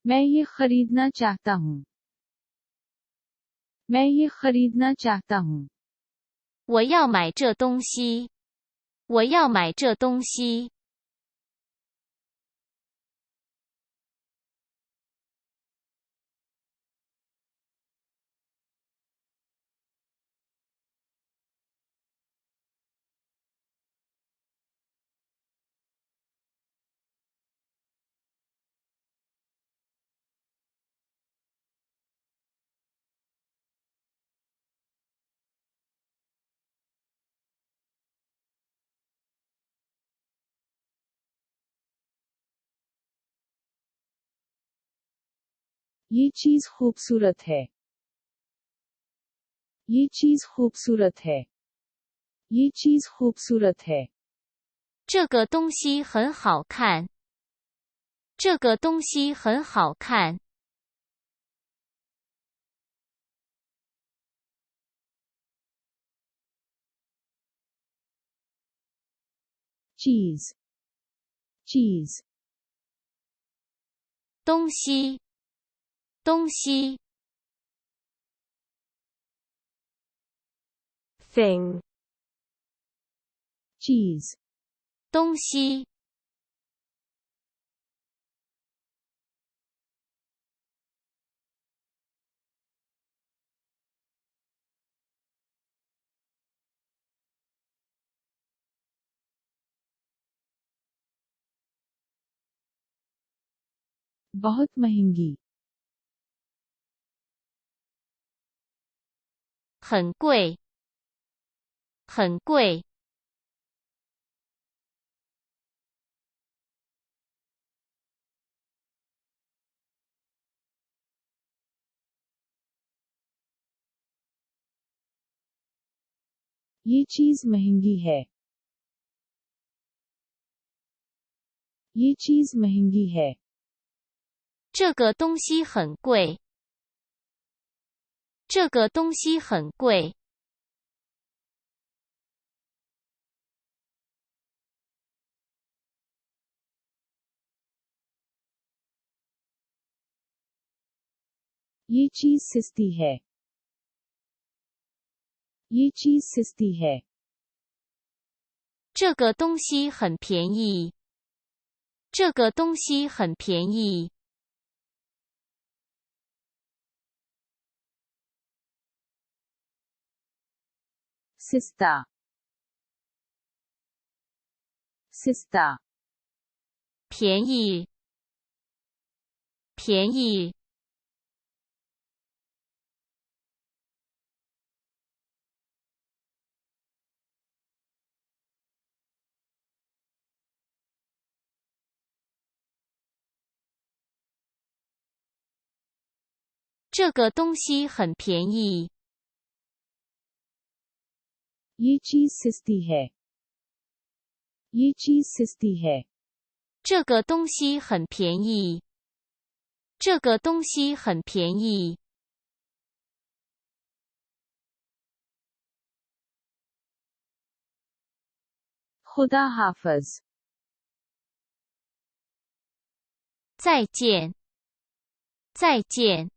मैं ये खरीदना चाहता हूँ। मैं ये खरीदना चाहता हूँ।我要买这东西。我要买这东西。ये चीज खूबसूरत है। ये चीज खूबसूरत है। ये चीज खूबसूरत है। 这个东西很好看。这个东西很好看。cheese cheese 东西东西。thing cheese 东西。बहुत महंगी 很贵。很贵。ये चीज महंगी है। ये चीज महंगी है। 这个东西很贵。这个东西很贵。ये चीज सस्ती है। ये चीज सस्ती है। 这个东西很便宜。这个东西很便宜。सस्ता सस्ता 便宜。便宜。这个东西很便宜。ये चीज सस्ती है। ये चीज सस्ती है। 这个东西很便宜。这个东西很便宜。खुदा हाफिज 再见。再见。